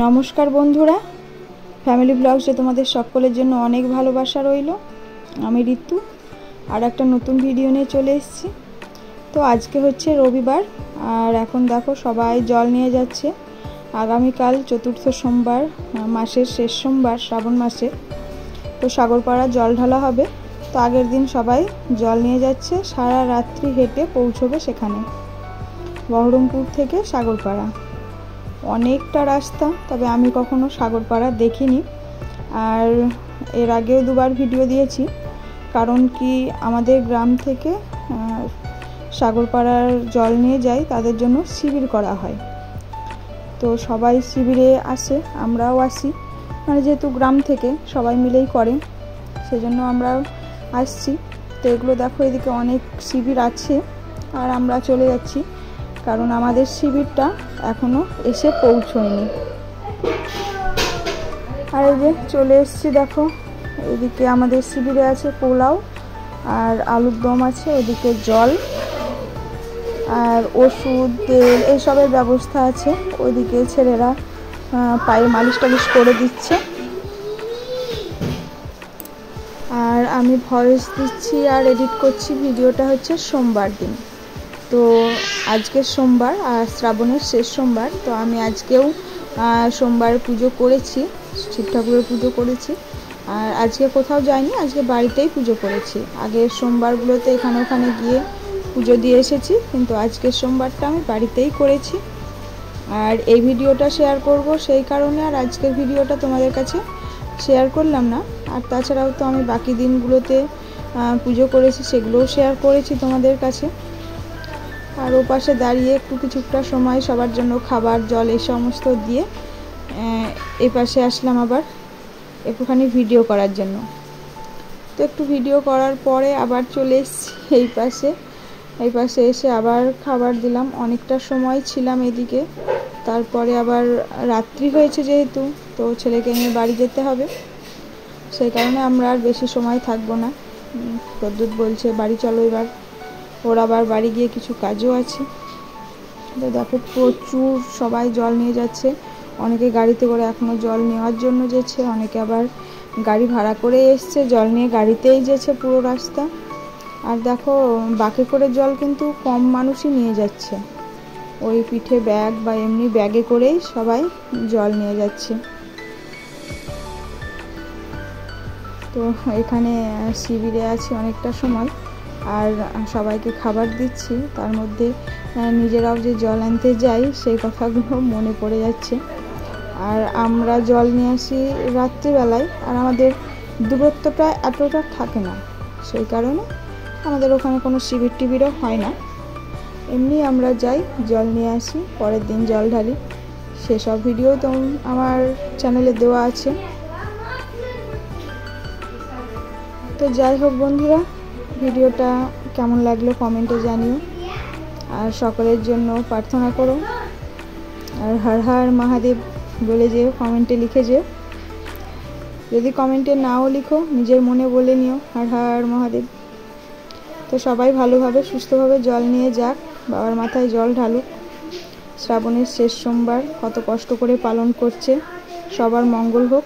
নমস্কার বন্ধুরা, ফ্যামিলি ব্লগসে তোমাদের সকলের জন্য অনেক ভালোবাসা রইল। আমি ঋতু আর একটা নতুন ভিডিও নিয়ে চলে এসেছি। তো আজকে হচ্ছে রবিবার, আর এখন দেখো সবাই জল নিয়ে যাচ্ছে। আগামীকাল চতুর্থ সোমবার, মাসের শেষ সোমবার শ্রাবণ মাসে। তো সাগরপাড়া জল ঢালা হবে। তো আগের দিন সবাই জল নিয়ে যাচ্ছে, সারা রাত্রি হেঁটে পৌঁছবে সেখানে, বহরমপুর থেকে সাগরপাড়া। অনেকটা রাস্তা, তবে আমি কখনো সাগরপাড়া দেখিনি, আর এর আগেও দুবার ভিডিও দিয়েছি। কারণ কি, আমাদের গ্রাম থেকে সাগরপাড়ার জল নিয়ে যায়, তাদের জন্য শিবির করা হয়। তো সবাই শিবিরে আসে, আমরাও আসি, মানে যেহেতু গ্রাম থেকে সবাই মিলেই করে, সেজন্য আমরাও আসছি। তো এগুলো দেখো, এদিকে অনেক শিবির আছে, আর আমরা চলে যাচ্ছি, কারণ আমাদের শিবিরটা এখনো এসে পৌঁছয়নি। আর এই যে চলে এসেছি, দেখো এদিকে আমাদের শিবিরে আছে পোলাও আর আলুর দম আছে, ওদিকে জল আর ওষুধ, তেল এইসবের ব্যবস্থা আছে। ওইদিকে ছেলেরা পায়ে মালিশ টালিশ করে দিচ্ছে, আর আমি ভয়েস দিচ্ছি আর এডিট করছি। ভিডিওটা হচ্ছে সোমবার দিন, তো আজকে সোমবার আর শ্রাবণের শেষ সোমবার। তো আমি আজকেও সোমবার পুজো করেছি, শিব ঠাকুরের পুজো করেছি, আর আজকে কোথাও যাইনি, আজকে বাড়িতেই পুজো করেছি। আগের সোমবারগুলোতে এখানে ওখানে গিয়ে পুজো দিয়ে এসেছি, কিন্তু আজকের সোমবারটা আমি বাড়িতেই করেছি। আর এই ভিডিওটা শেয়ার করব সেই কারণে, আর আজকের ভিডিওটা তোমাদের কাছে শেয়ার করলাম না। আর তাছাড়াও তো আমি বাকি দিনগুলোতে পুজো করেছি, সেগুলোও শেয়ার করেছি তোমাদের কাছে। আর ওপাশে দাঁড়িয়ে একটু কিছুটা সময় সবার জন্য খাবার, জল এই সমস্ত দিয়ে এই পাশে আসলাম আবার একটুখানি ভিডিও করার জন্য। তো একটু ভিডিও করার পরে আবার চলে এসেছি এই পাশে এসে আবার খাবার দিলাম। অনেকটা সময় ছিলাম এদিকে, তারপরে আবার রাত্রি হয়েছে যেহেতু, তো ছেলেকে নিয়ে বাড়ি যেতে হবে, সেই কারণে আমরা আর বেশি সময় থাকবো না। প্রদ্যুৎ বলছে বাড়ি চলো এবার, ওর আবার বাড়ি গিয়ে কিছু কাজও আছে। তো দেখো প্রচুর সবাই জল নিয়ে যাচ্ছে, অনেকে গাড়িতে করে এখনও জল নেওয়ার জন্য যেছে, অনেকে আবার গাড়ি ভাড়া করে এসছে, জল নিয়ে গাড়িতেই যেছে পুরো রাস্তা। আর দেখো বাকে করে জল কিন্তু কম মানুষই নিয়ে যাচ্ছে, ওই পিঠে ব্যাগ বা এমনি ব্যাগে করেই সবাই জল নিয়ে যাচ্ছে। তো এখানে শিবিরে আছি অনেকটা সময়, আর সবাইকে খাবার দিচ্ছি, তার মধ্যে নিজেরাও যে জল আনতে যাই সেই কথাগুলো মনে পড়ে যাচ্ছে। আর আমরা জল নিয়ে আসি রাত্রিবেলায়, আর আমাদের দূরত্বটা এতটা থাকে না, সেই কারণে আমাদের ওখানে কোনো শিবির টিবিরও হয় না। এমনি আমরা যাই, জল নিয়ে আসি, পরের দিন জল ঢালি। সেসব ভিডিও তো আমার চ্যানেলে দেওয়া আছে। তো যাই হোক বন্ধুরা, ভিডিওটা কেমন লাগলো কমেন্টে জানিও, আর সকলের জন্য প্রার্থনা করো, আর হর হর মহাদেব বলে যেও, কমেন্টে লিখে যেও। যদি কমেন্টে নাও লিখো, নিজের মনে বলে নিও হর হর মহাদেব। তো সবাই ভালোভাবে সুস্থভাবে জল নিয়ে যাক, বাবার মাথায় জল ঢালুক। শ্রাবণের শেষ সোমবার কত কষ্ট করে পালন করছে, সবার মঙ্গল হোক।